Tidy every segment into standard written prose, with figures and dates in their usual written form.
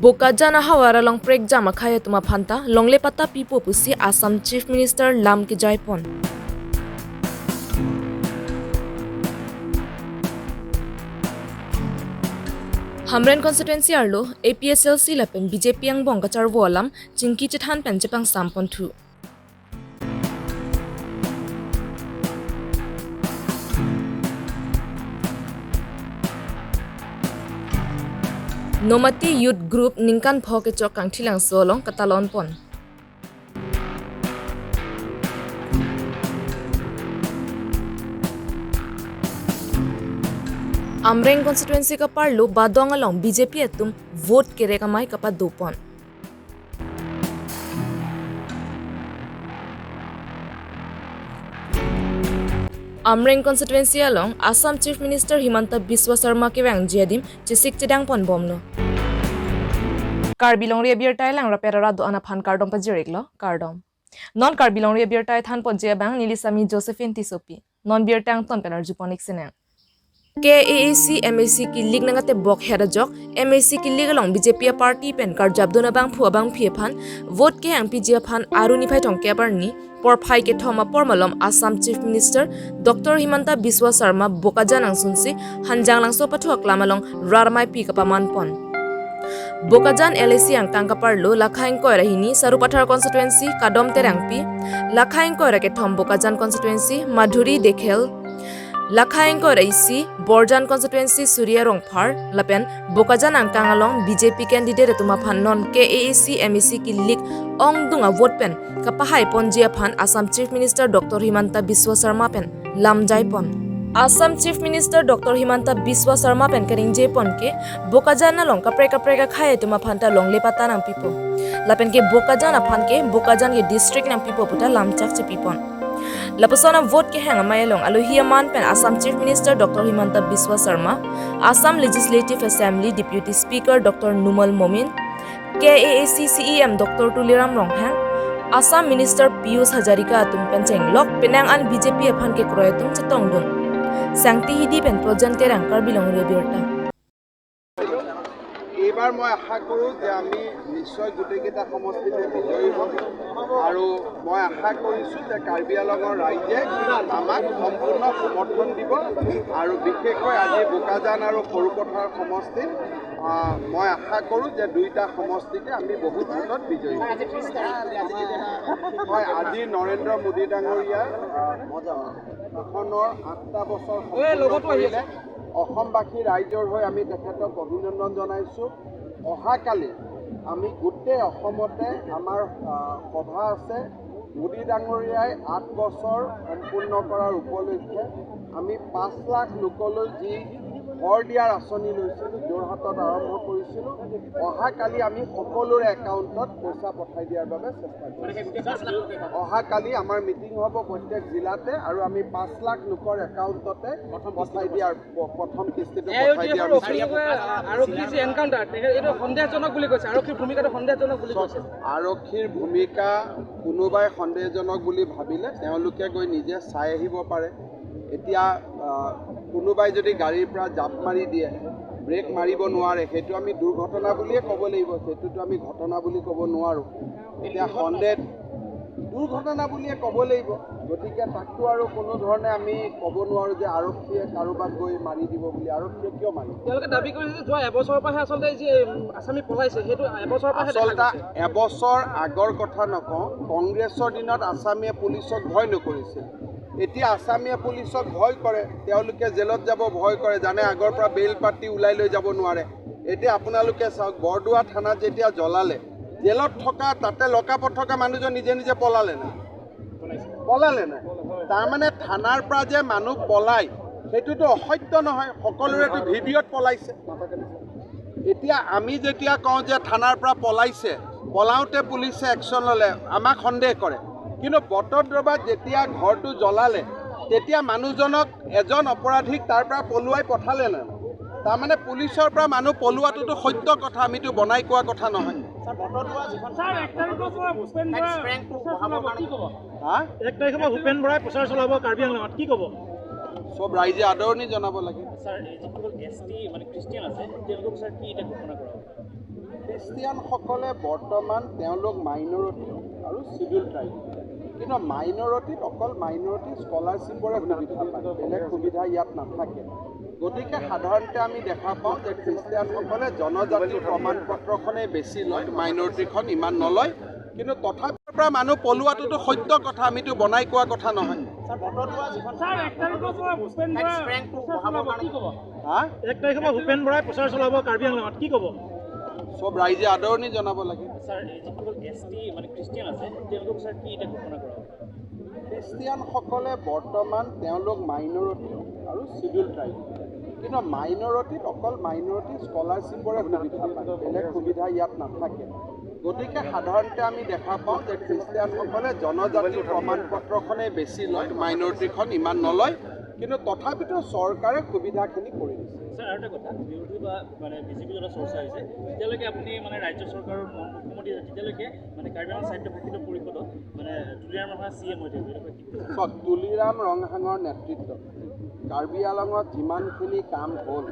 Bokajana hawara long prek jama khaya tuma phanta longle pata pipo pusi Assam Chief Minister Lam ki jaipon. Hamren constituency arlo APSLC lapen BJP ang bongkachar wolam chingki chithan penjepang sampon thu. Nomati Youth Group ningkan phoke chok kang thilang solong katalon pon. Amreng constituency ka parlo badong along BJP atum vote kere kamai kapa dopon. Amreng constituency along Assam Chief Minister Himanta Biswa Sarma ke wang jiadim chisik chidang pon bomno. Karbi Longri Abirta lang rapera do ana phan kardom pa jireklo kardom. Non Karbi Longri Abirta than pon jiabang nilisami Josephine Tisopi. Non birtang ton penar juponik sinang. KAAC MAC ki lig nangate bok hera jok MAC ki lig along BJP party pen kar jabdona bang phuabang phiephan vote ke ang PJ phan aruni phai tong kebarni por phai ke thoma pormalom Assam Chief Minister Dr. Himanta Biswa Sarma bokajan ang sunsi hanjang lang so pathuak lamalong rarmai pi kapaman pon Bokajan LAC ang tangkaparlo lakhaing koira hini Sarupathar constituency kadom terangpi lakhaing koira ke thom Bokajan constituency Madhuri Dekhel Lakhaing ko raisi Borjan constituency Surya Rongphar lapen Bokajan ang kangalong BJP candidate tuma phan non KAAC MAC ki lik ong dunga vote pen kapahay ponjia phan Assam Chief Minister Dr. Himanta Biswa Sarma pen lamjai pon Assam Chief Minister Dr. Himanta Biswa Sarma pen karing je pon ke Bokajan na long kapre ka khaye tuma phan ta long lepata nang pipo lapen ke Bokajan na phan ke Bokajan ke district nang pipo puta lamchak che pipon Lapasona vote ke hang mayalong alohiaman pen Assam Chief Minister Dr. Himanta Biswa Sarma, Assam Legislative Assembly Deputy Speaker Dr. Numal Momin, KAAC CEM Dr. Tuliram Ronghang, Assam Minister Piyush Hazarika atum pencheng lok penang an BJP aphan ke kroyatum chetong dun. Sangti hidi pen project terang Karbi Longri Abirta. এবাৰ মই আশা কৰোঁ যে আমি নিশ্চয় গোটেইকেইটা সমষ্টিতে বিজয়ী হ'ম আৰু মই আশা কৰিছোঁ যে কাৰ্বি আংলঙৰ ৰাইজে আমাক সম্পূৰ্ণ সমৰ্থন দিব আৰু বিশেষকৈ আজি বোকাজান আৰু সৰুপথাৰ সমষ্টিত মই আশা কৰোঁ যে দুইটা সমষ্টিতে আমি বহুত ভোটত বিজয়ী হ'ম হয় আজি নৰেন্দ্ৰ মোদী ডাঙৰীয়াৰ শাসনৰ ৮টা বছৰ সম্পূৰ্ণ কৰিলে অসমবাসী ৰাইজৰ হৈ আমি তেখেতক অভিনন্দন জনাইছোঁ অহাকালি আমি গোটেই অসমতে আমাৰ সভা আছে মোদী ডাঙৰীয়াই ৮ বছৰ সম্পূৰ্ণ কৰাৰ উপলক্ষে আমি ৫ লাখ লোকলৈ যি ঘৰ দিয়াৰ আঁচনি লৈছিলোঁ যোৰহাটত আৰম্ভ কৰিছিলোঁ অহাকালি আমি সকলোৰে একাউণ্টত পইচা পঠাই দিয়াৰ বাবে চেষ্টা কৰিছোঁ অহাকালি আমাৰ মিটিং হ'ব প্ৰত্যেক জিলাতে আৰু আমি ৫ লাখ লোকৰ একাউণ্টতে পঠাই দিয়াৰ প্ৰথম কিস্তিটো পঠাই দিয়াৰ আৰক্ষীৰ যে এনকাউণ্টাৰ এইটো সন্দেহজনক বুলি কৈছে আৰক্ষীৰ ভূমিকাটো সন্দেহজনক বুলি কৈছে আৰক্ষীৰ ভূমিকা কোনোবাই সন্দেহজনক বুলি ভাবিলে তেওঁলোকে গৈ নিজে চাই আহিব পাৰে এতিয়া কোনোবাই যদি গাড়ীৰ পৰা জাপ মাৰি দিয়ে ব্ৰেক মাৰিব নোৱাৰে সেইটো আমি দুৰ্ঘটনা বুলিয়ে ক'ব লাগিব সেইটোতো আমি ঘটনা বুলি ক'ব নোৱাৰোঁ এতিয়া সন্দেহ দুৰ্ঘটনা বুলিয়ে ক'ব লাগিব গতিকে তাকটো আৰু কোনো ধৰণে আমি ক'ব নোৱাৰোঁ যে আৰক্ষীয়ে কাৰোবাক গৈ মাৰি দিব বুলি আৰক্ষীয়ে কিয় মাৰিব তেওঁলোকে দাবী কৰিছে যে যোৱা এবছৰৰ পৰাহে আচলতে যি আসামী পলাইছে সেইটো এবছৰৰ পৰাহে আচলতে এবছৰ আগৰ কথা নকওঁ কংগ্ৰেছৰ দিনত আসামীয়ে পুলিচক ভয় নকৰিছিল এতিয়া আসামীয়ে পুলিচক ভয় কৰে তেওঁলোকে জেলত যাব ভয় কৰে জানে আগৰ পৰা বেল পাতি ওলাই লৈ যাব নোৱাৰে এতিয়া আপোনালোকে চাওক বৰদোৱা থানাত যেতিয়া জ্বলালে জেলত থকা তাতে লকাপত থকা মানুহজন নিজে নিজে পলালে না তাৰমানে থানাৰ পৰা যে মানুহ পলাই সেইটোতো অসত্য নহয় সকলোৰেতো ভিডিঅ'ত পলাইছে এতিয়া আমি যেতিয়া কওঁ যে থানাৰ পৰা পলাইছে পলাওঁতে পুলিচে একশ্যন ল'লে আমাক সন্দেহ কৰে কিন্তু বটদ্ৰৱাত যেতিয়া ঘৰটো জ্বলালে তেতিয়া মানুহজনক এজন অপৰাধীক তাৰ পৰা পলুৱাই পঠালে না তাৰমানে পুলিচৰ পৰা মানুহ পলুৱাটোতো সত্য কথা আমিতো বনাই কোৱা কথা নহয় ভূপেন বৰাই প্ৰচাৰ চলাব কাৰ্বি আংলঙত কি ক'ব সব ৰাইজে আদৰণি জনাব লাগে স্যাৰ যিসকল এসটি মানে খ্ৰিস্টিয়ান আছে তেওঁলোকক স্যাৰ কি এটা ঘোষণা কৰা খ্ৰীষ্টিয়ানসকলে বৰ্তমান তেওঁলোক মাইনৰিটি আৰু চিডিউল ট্ৰাইব, কিন্তু মাইনৰিটিত অকল মাইনৰিটি স্কলাৰশ্বিপৰে সুবিধা পায়, বেলেগ সুবিধা ইয়াত নাথাকে। গতিকে সাধাৰণতে আমি দেখা পাওঁ যে খ্ৰীষ্টিয়ানসকলে জনজাতিৰ প্ৰমাণ পত্ৰখনেই বেছি লয়, মাইনৰিটিখন ইমান নলয়। কিন্তু তথাপিৰ পৰা মানুহ পলোৱাটোতো সত্য কথা, আমিতো বনাই কোৱা কথা নহয়। ভূপেন বৰাই প্ৰচাৰ চলাব কাৰ্বি আংলঙত, কি ক'ব? চব ৰাইজে আদৰণি জনাব লাগে। খ্ৰীষ্টিয়ানসকলে বৰ্তমান তেওঁলোক মাইনৰিটি আৰু চিডিউল ট্ৰাইব, কিন্তু মাইনৰিটিত অকল মাইনৰিটি স্কলাৰশ্বিপৰে সুবিধা পায়, বেলেগ সুবিধা ইয়াত নাথাকে। গতিকে সাধাৰণতে আমি দেখা পাওঁ যে খ্ৰীষ্টিয়ানসকলে জনজাতিৰ প্ৰমাণ পত্ৰখনেই বেছি লয়, মাইনৰিটিখন ইমান নলয়। কিন্তু তথাপিতো চৰকাৰে সুবিধাখিনি কৰি দিছে। স্যাৰ আৰেকটা কথা, বিৰোধী বা মানে বিজেপি যেটা চৰ্চা হয়েছে তেতিয়ালৈকে আপনি মানে ৰাজ্য সৰকাৰেৰ মুখ্যমন্ত্ৰী তেতিয়ালৈকে মানে কাৰ্বি আংলং সাহিত্য ভাষিত পৰিষদত মানে তুলিৰাম ৰঙা CM হৈ থাকিব। চব তুলিৰাম ৰংহাঙৰ নেতৃত্বত কাৰ্বি আংলঙত যিমানখিনি কাম হ'ল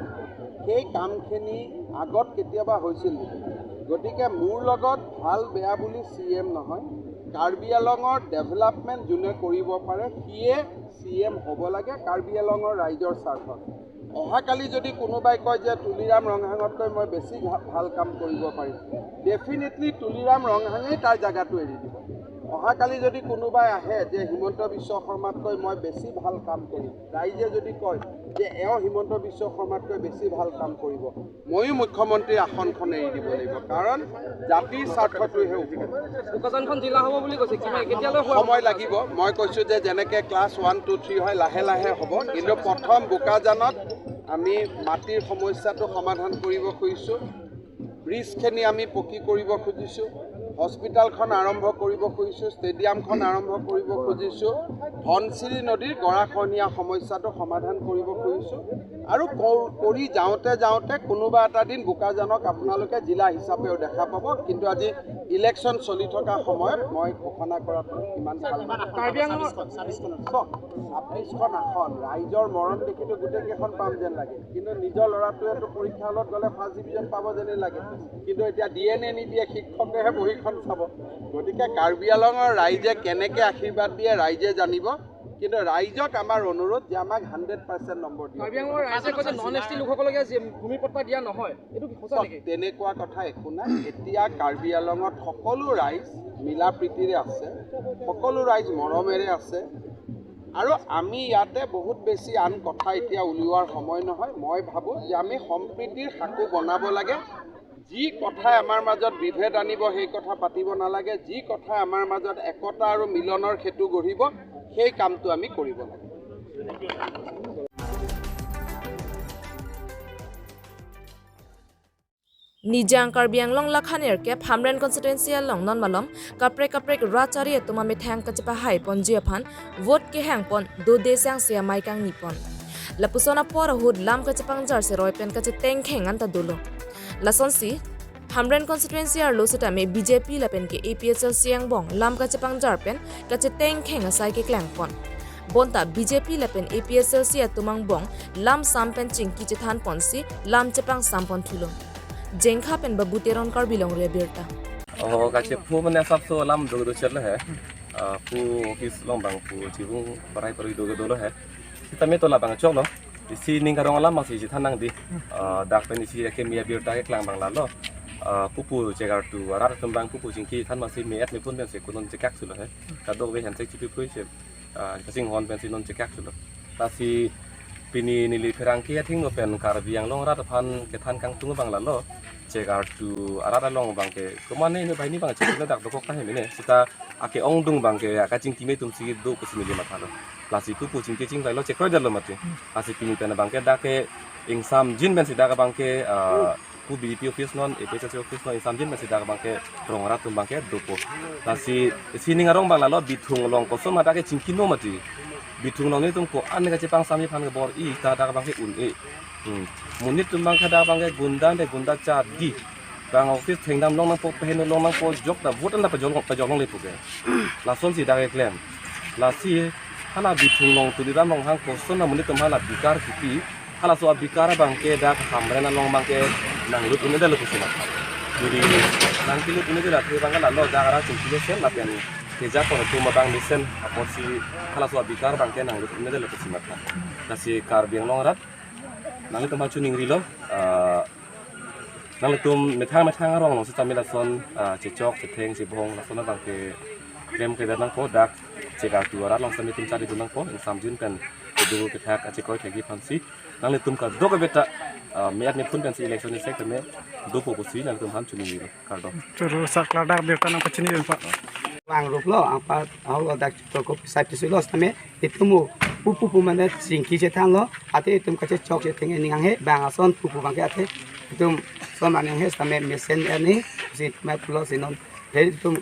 সেই কামখিনি আগত কেতিয়াবা হৈছিল। গতিকে মোৰ লগত ভাল বেয়া বুলি CM নহয়, কাৰ্বি আংলঙৰ ডেভেলপমেণ্ট যোনে কৰিব পাৰে সিয়ে CM হ'ব লাগে কাৰ্বি আংলঙৰ ৰাইজৰ স্বাৰ্থত। অহাকালি যদি কোনোবাই কয় যে তুলিৰাম ৰংহাঙতকৈ মই বেছি ভাল কাম কৰিব পাৰিম, ডেফিনেটলি তুলিৰাম ৰংহাঙেই তাৰ জেগাটো এৰি দিব। অহাকালি যদি কোনোবাই আহে যে হিমন্ত বিশ্ব শৰ্মাতকৈ মই বেছি ভাল কাম কৰিম, ৰাইজে যদি কয় যে এওঁ হিমন্ত বিশ্ব শৰ্মাতকৈ বেছি ভাল কাম কৰিব, ময়ো মুখ্যমন্ত্ৰীৰ আসনখন এৰি দিব লাগিব, কাৰণ জাতিৰ স্বাৰ্থটোহে ওপৰত। বোকাজানখন জিলা হ'ব বুলি কৈছে, কেতিয়ালৈ সময় লাগিব। মই কৈছোঁ যে যেনেকৈ ক্লাছ 1, 2, 3 হয় লাহে লাহে হ'ব, কিন্তু প্ৰথম বোকাজানত আমি মাটিৰ সমস্যাটো সমাধান কৰিব খুজিছোঁ, ব্ৰিজখিনি আমি পকী কৰিব খুজিছোঁ, হস্পিটেলখন আৰম্ভ কৰিব খুজিছোঁ, ষ্টেডিয়ামখন আৰম্ভ কৰিব খুজিছোঁ, ধনশিৰি নদীৰ গৰাখহনীয়া সমস্যাটো সমাধান কৰিব খুজিছোঁ। আৰু কৰি যাওঁতে যাওঁতে কোনোবা এটা দিন বোকাজানক আপোনালোকে জিলা হিচাপেও দেখা পাব। কিন্তু আজি ইলেকশ্যন চলি থকা সময়ত মই ঘোষণা কৰাটো ইমান ভাল নহয়। 26খন আসন ৰাইজৰ মৰণ দেখিতো গোটেইকেইখন পাম যেন লাগে, কিন্তু নিজৰ ল'ৰাটোৱেতো পৰীক্ষা হলত গ'লে ফাৰ্ষ্ট ডিভিজন পাব যেনেই লাগে, কিন্তু এতিয়া দিয়ে নিদিয়ে শিক্ষকেহে বহীখন চাব। গতিকে কাৰ্বি আংলঙৰ ৰাইজে কেনেকৈ আশীৰ্বাদ দিয়ে ৰাইজে জানিব, কিন্তু ৰাইজক আমাৰ অনুৰোধ যে আমাক 100% নম্বৰ দিয়ে। কাৰ্বি আংলঙৰ ৰাইজে কৈছে নন ST লোকসকলকে ভূমি পট্টা দিয়া নহয়, এইটো সঁচা নেকি? তেনেকুৱা কথা একো নাই। এতিয়া কাৰ্বি আংলঙত সকলো ৰাইজ মিলা প্ৰীতিৰে আছে, সকলো ৰাইজ মৰমেৰে আছে, আৰু আমি ইয়াতে বহুত বেছি আন কথা এতিয়া উলিওৱাৰ সময় নহয়। মই ভাবোঁ যে আমি সম্প্ৰীতিৰ সাঁকো বনাব লাগে। যি কথাই আমাৰ মাজত বিভেদ আনিব সেই কথা পাতিব নালাগে, যি কথাই আমাৰ মাজত একতা আৰু মিলনৰ সেতু গঢ়িব সেই কামটো আমি কৰিব লাগে। Nijang Karbi Anglong Lakhanir ke Phamren constituency along non malom kaprek rachari tuma mithang kachpa hai ponjia phan vote ke hang pon do desang sia maikang nipon lapusona por hud lam kachpang jar se roi pen kach teng kheng anta dolo lasonsi Phamren constituency ar losita me BJP lapen ke APSL siang bong lam kachpang jar pen kach teng kheng asai ke klang pon bonta BJP lapen APSL sia tumang bong lam sampen chingki chithan ponsi lam chapang sampon thulo Jengkha pen babuteron Karbi Longri Abirta. Oh, kace pu mana sabso lam dogo chal hai. Pu office lombang pu chibung parai pari dogo hai. Kita me to la bang chok lo. Isi ning karong lam masih si thanang di. Dak pen isi kemi Abirta ke klang bang la lo. Pupu cegar tu arar tembang pupu jingki than masih me et me pun ben se kunon cekak sulo hai. Kadok ve han se cipi pui se kasing hon ben si non cekak sulo. Tasi pini nili perangki ating no pen Karbi Anglong rat phan ke than kang tung bang la lo. Cegar tu arara long bangke kemana ini bahini bang cekak ledak dokok kah ini kita ake ong dung bangke akacing kime tum sigi do kusimili matalo lasi kupu cingke cing lailo cekro jalo mati lasi pini pena bangke dake insam jin ben sidaka bangke ku BJP office non APSL office non insam jin ben sidaka bangke rongara tum bangke dopo lasi sini ngarong bang lalo bitung long koso matake cingkino mati bitung long ni tum ko ane kace pang sami phan ke bor I ta daka bangke un Munit tumbang kada bangke gunda cadi bang office tengdam long nang po pehen long nang po jok da votan da pajolong le puke lason si da klem lasi hala bitung long tu dira long hang koson na munit tumhala bikar kipi hala so bikara bangke da hamrena long bangke nang lut une da lu kusina jadi nanti lu ini tidak terus bangga lalu jangan cuma sen lah yang kerja kalau cuma bang misen apa sih kalau suatu bikar bang kenang itu ini adalah kesimatan kasih Karbi Longri nanti tempat cuning rilo nanti tuh metang orang langsung kami langsung cecok ceteng cebong langsung bang ke klaim ke dalam produk cekak 200 langsung itu cari dalam ko yang samjun kan itu kita cekoi lagi fancy nanti tuh kan dua beta meat ni pun kan si election ni sektor ni dua posisi nanti tuh ham cuning rilo kardo Terus saklar dak Abirta nang pecini Pak. Wang ruplo apa awal dak cukup site sulos tame itu mu pupu mana singki cetang lo ate itu kace cok ceteng ini nganghe bang ason pupu bangke ate itu so mana nganghe tame mesin ini si mat pulo sinon jadi itu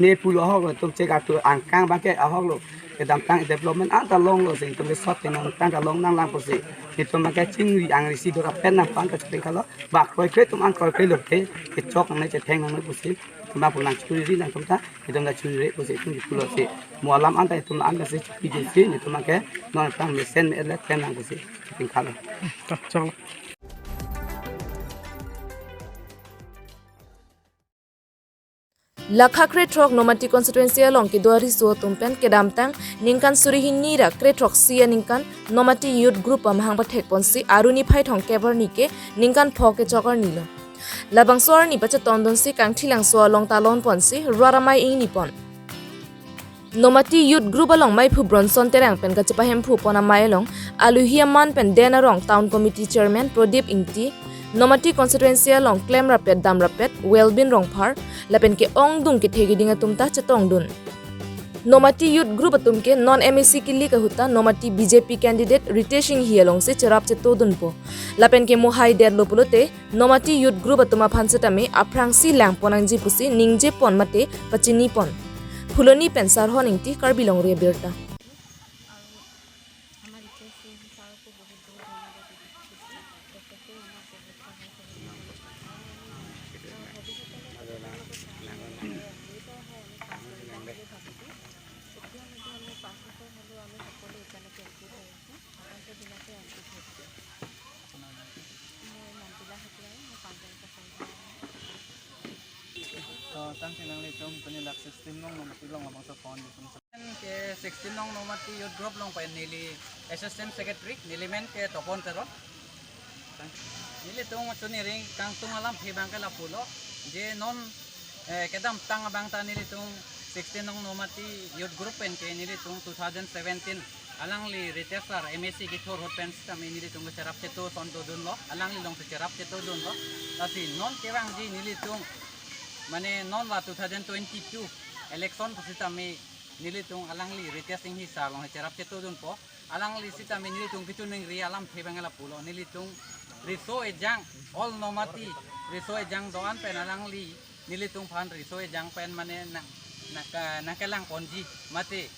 ne pulo ho itu cek atu angkang bangke ahok lo ke dampang development anta long lo sing itu sot yang tang long nang lang posi itu maka cingri angrisi dora pen nang pang kace kalau bak koi kre tum an koi kre lo te ke cok nang ceteng nang posi ma pulang curi nang tumta itu nggak curi posi itu pulo si mualam anta itu anda si PJC itu maka non tang mesin ele tenang posi kalau Cok. Lakha kretrok nomati constituency along ki doari so tumpen kedam tang ningkan surihin nira kretrok sia ningkan nomati youth group amhang pa thek ponsi aruni phai thong kebar nike ningkan phoke chokar nilo labang sor ni pacha tondon si kang thilang so long ta lon ponsi raramai ing ni pon nomati youth group along mai phu bronson terang pen ka chapa hem phu pona mai long aluhiaman pen dena rong town committee chairman Prodip Ingti nomati constituency along claim rapet dam rapet wellbin rongphar lapen ke ong dung ke thegi dinga tumta chatong dun nomati youth group atum ke non MAC killi ka huta nomati BJP candidate Riteshing hialong se charap che todun po lapen ke mohai der lopulote nomati youth group atuma phansatame aprangsi lang ponangji pusi ningje pon mate pachini pon phuloni pensar honingti Karbi Longri Abirta tang silang litong penilak 16 nong nomati long labang sa foundation ke 16 nong nomati youth group long pa nili assistant secretary nilimen ke topon tero nili tong chuni ring kang tung alam phibang ka lapulo je non kedam tang abang ta nili tong 16 nong nomati youth group pen ke nili tong 2017 alang li retesar MSC ki thor hot pens tami nili tong charap cheto son to dun lo alang li long charap cheto dun lo asi non kewang ji nili tong mane non wa 2022 election pusitami nilitung alangli retesting hi salong charap cheto dun po alangli sitami nilitung kichuning ri alam thebangala pulo nilitung riso ejang all nomati riso ejang doan pen alangli nilitung phan riso ejang pen mane nakalang ponji mate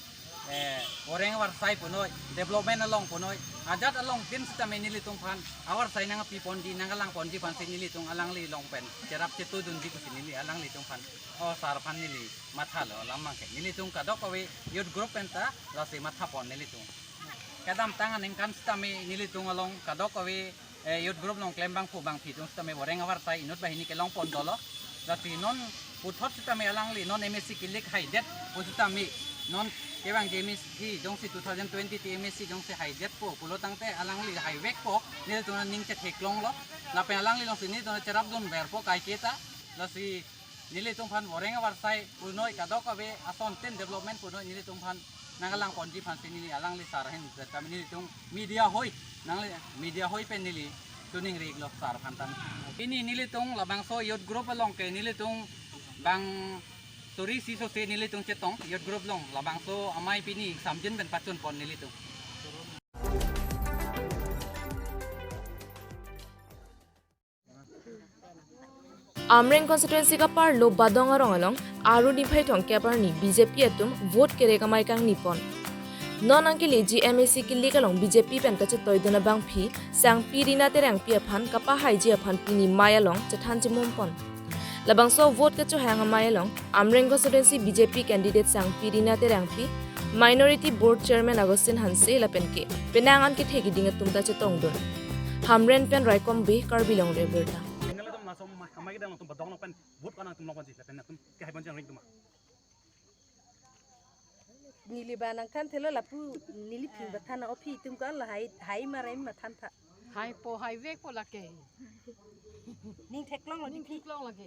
oreng war sai punoi development along punoi ajat along tin sitami nilitung phan awar sai nang pi pondi nangalang ponji pan sin nilitung alangli long pen charap cheto dun di kusinili alangli tung phan o sar phan nili matha lo lamang ke nilitung kadok awe youth group penta lasi matha pon nilitung kadam tangan ningkan sitami nilitung along kadok awe youth group long klembang pu bang pitung sitami oreng awar sai inut bahini ke long pon dolo lasi non puthot sitami alangli non MSC kilik haidet pusitami non kewang jamis hi jongsi 2020 ti MSC jongsi haijet po pulo tangte alangli highway po nil tunan ning che theklong lo la pe alangli long sini tunan charap dun ber po kai keta la si nili tung phan oreng war sai punoi kadok awe ason ten development punoi nili tung phan nangalang ponji phan sini alangli sarahin kami nili tung media hoi nangli media hoi pen nili tuning rig lo sar phan tan ini nili tung labang so youth group along ke nili tung bang Sorry si so se nilitung chetong youth group long labang so amai pini samjin ben pacun pon nilitung Amreng constituency ka par lo badong arong along aru ni phai thong kebar ni BJP atum vote kere ka mai kang nipon non angkili GMAC killi ka long BJP pen ka che toidona bang phi sang pirina terang pia phan ka pa hai ji phan pini maya long chathan chimum pon labang so vote ka chu hang maya long Amreng constituency BJP candidate sang pirina terang phi minority board chairman Agustin Hanse lapen ke penangan ke thegi dinga tumta che tong don Hamren pen raikom be Karbi Longri Abirta lagi dalam tuh badong nopen vote kana tum nopen sih lapen tum ke hai bonjang ring tum nili banang kan telo lapu nili ping batana opi tum kan la hai marai matan tha hai po hai vek po lake ning theklong lo ning klong lake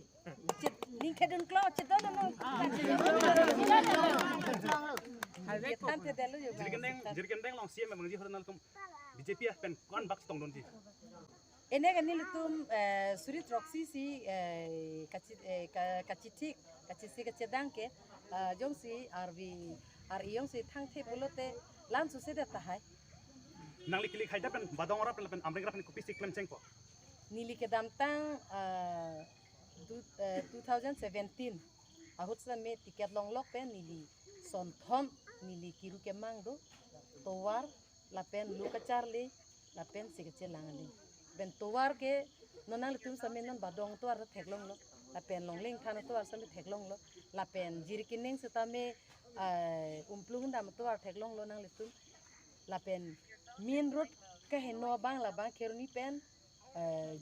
ning thedun klo chedon no hai vek kan te delu yo jadi kendeng long siam memang ji horan tum BJP ya pen kon bak tong don ji ene kan nili tum suri troxy si kacitik kacedang ke jong si ar iong si thang the pulote lan su se da hai nang likili khai da pen badong ora pen amring ra pen kopi siklem cheng po nili ke dam tang 2017 ahut sa me tiket long lok pen nili son thom nili kiru ke mang do towar la pen luka charli la pen sikche langali ben towar ke nonang litum sa me non badong to ar theklong lo la pen long ling thana to ar sa me theklong lo la pen jirkining sa ta me umplung dam to ar theklong lo nang litum la pen main road ke heno bang la bang keruni pen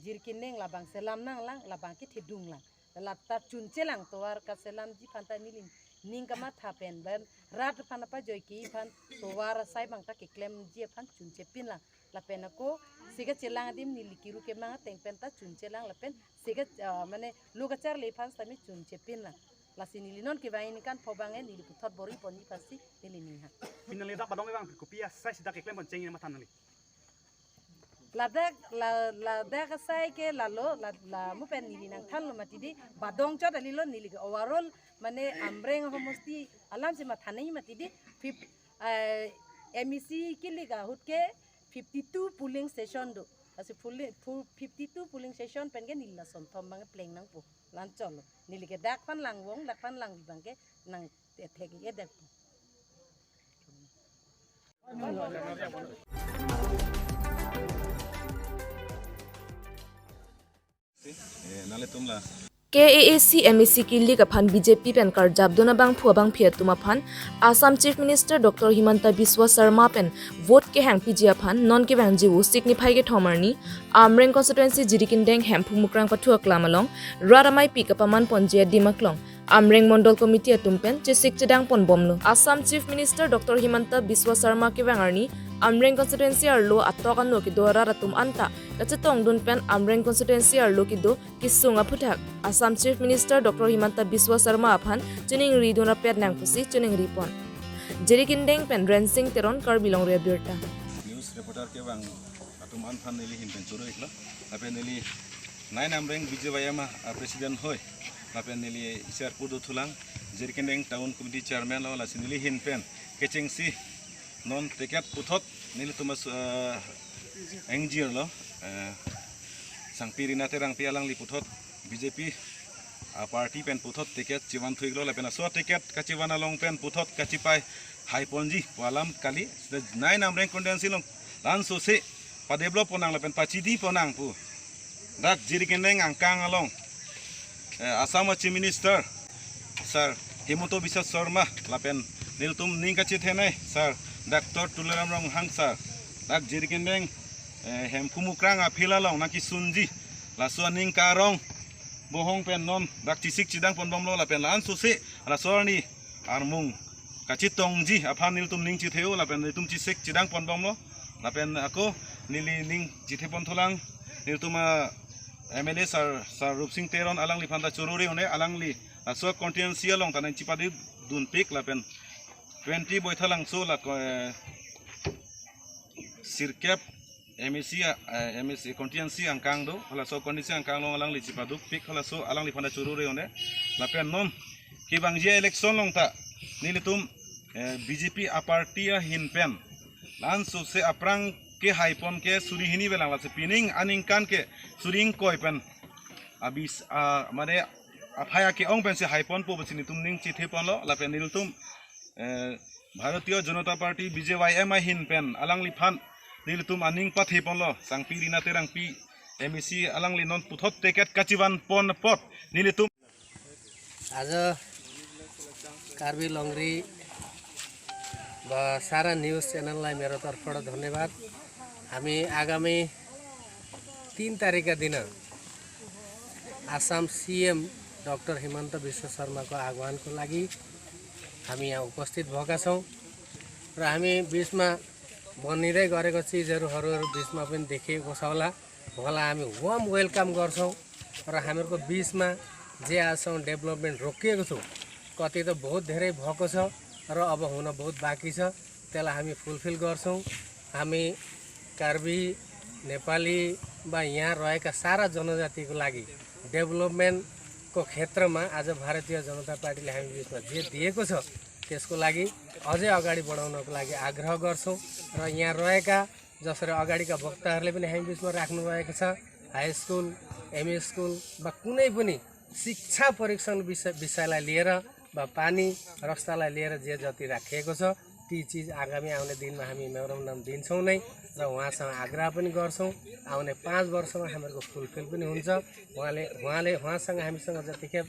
jirkining la bang selam nang lang la bang ki thidung lang la ta chunche lang to ar ka selam ji phanta niling ning kama tha pen ban rat phana pa joy ki phan to war sai bang ta ki klem ji phan chunche pin lang la pen ko siga chelang dim nilikiru ke ma teng pen ta chunche lang la pen siga mane luga char le phan sami chunche pin lang la sinili non ki vain kan phobange nili puthot bori poni pasi nili ning ha pinali da badong bang kopi ya sai sida ke klem bon cheng ni matan nali la da ka sai ke la mu pen nili nang than lo mati di badong cho dali lo nili ke overall mane amreng homosti alam se mathanai mati di MEC kiliga hutke 52 polling station do asi 52 polling station pen ke nila som thom bang pleng nang pu lan cholo nili ke dak pan lang wong dak pan lang bang ke nang thegi ke dak nale tumla KAAC MEC Kili ka phan BJP pen kar jabdona bang phua bang phia tuma phan Assam Chief Minister Dr. Himanta Biswa Sarma pen vote ke hang pijia phan non ke bang jiwu signify ke thomarni Amreng constituency jirikindeng hem phumukrang pathuak lamalong Raramai pikapaman ponjia dimaklong Amreng Mondol Committee atumpen chisik chedang pon bomlo Assam Chief Minister Dr. Himanta Biswa Sarma ke bangarni Amreng constituency arlo atokan no ki dora ratum anta kachetong dun pen Amreng constituency arlo ki do kisunga phuthak Assam Chief Minister Dr. Himanta Biswa Sarma aphan chuning ri dona pet nang pusi chuning ripon jerikindeng pen rensing teron Karbi Longri Abirta news reporter ke bang atum an phan neli hin pen churu ikla ape neli nine Amreng bijewayama president hoy ape neli isar pudu thulang jerikindeng town committee chairman lo la sinili hin pen kecheng si non tiket puthot nili tumas engineer lo sangpiri na terang pialang li puthot BJP party pen puthot tiket chiwan thuiglo la pena so tiket kachiwan along pen puthot kachipai hai ponji walam kali 9 Amreng constituency long lan so se pa develop ponang la pen pachidi ponang pu dak jirikendeng angkang along Assam Chief Minister Sir Himanta Biswa Sarma la pen niltum ning kachi thenai sir Dr. Tularam Rong Hang sir dak jirikendeng hem khumukrang a philalong naki sunji la so ning karong bohong pen non dak chisik chidang pon bomlo la pen lan su se la sorni armung kachi tongji aphan niltum ning chi theu la pen niltum chisik chidang pon bomlo la pen ako nili ning jithe pon tholang niltuma MLA sir Rup Singh Teron alang li phanda chururi one alang li so constituency along tanan chipadi dun pik la pen 20 boy thalang so la sirkap MEC constituency angkang do hala so constituency angkang long alang li chipaduk pik hala so alang li phanda chururi one la pen non ki bangje election long ta nilitum BJP aparty a hin pen lan so se aprang ke haipon ke suri hini belang la se pining aningkan ke suring koi pen abis mane aphaya ke ong pen se haipon po bachini tum ning chi thepon lo la pen nilitum Bharatiya Janata Party BJYM hin pen alang li phan nilitum aning pathi ponlo sangpiri na terang pi MEC alang li non puthot tiket kachiwan pon pot nilitum आज कार्बी लंगरी सारा news चैनललाई मेरो तर्फबाट धन्यवाद हामी आगामी 3 तारिकका दिन Assam CM doctor Himanta विश्व शर्माको आह्वानको लागि हामी यहाँ उपस्थित भएका छौँ र हामी बिचमा बनिँदै गरेको चिजहरू बिचमा पनि देखिएको छ होला हामी वार्म वेलकम गर्छौँ र हामीहरूको बिचमा जे आजसम्म डेभलपमेन्ट रोकिएको छु कति त बहुत धेरै भएको छ र अब हुन बहुत बाँकी छ त्यसलाई हामी फुलफिल गर्छौँ हामी कार्बी नेपाली वा यहाँ रहेका सारा जनजातिको लागि डेभलपमेन्टको क्षेत्रमा आज भारतीय जनता पार्टीले हामी बिचमा जे दिएको छ त्यसको लागि अझै अगाडि बढाउनको लागि आग्रह गर्छौँ र यहाँ रहेका जसरी अगाडिका वक्ताहरूले पनि हामी बिचमा राख्नुभएको छ हाई स्कुल एमए स्कुल वा कुनै पनि शिक्षा परीक्षण विषयलाई लिएर वा पानी रस्तालाई लिएर जे जति राखिएको छ ती चिज आगामी आउने दिनमा हामी मेमोरेन्डम दिन्छौँ नै र उहाँसँग आग्रह पनि गर्छौँ आउने 5 वर्षमा हामीहरूको फुलफिल पनि हुन्छ उहाँसँग हामीसँग जतिखेर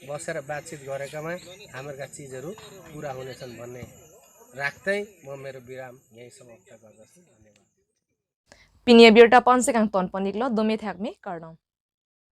बसेर बातचित गरेकामा हामीहरूका चिजहरू पुरा हुनेछन् भन्ने राख्दै म मेरो विराम यही समाप्त गर्दछु। धन्यवाद। Pinia Abirta 5 sekang ton paniklo dome thakmi kardom.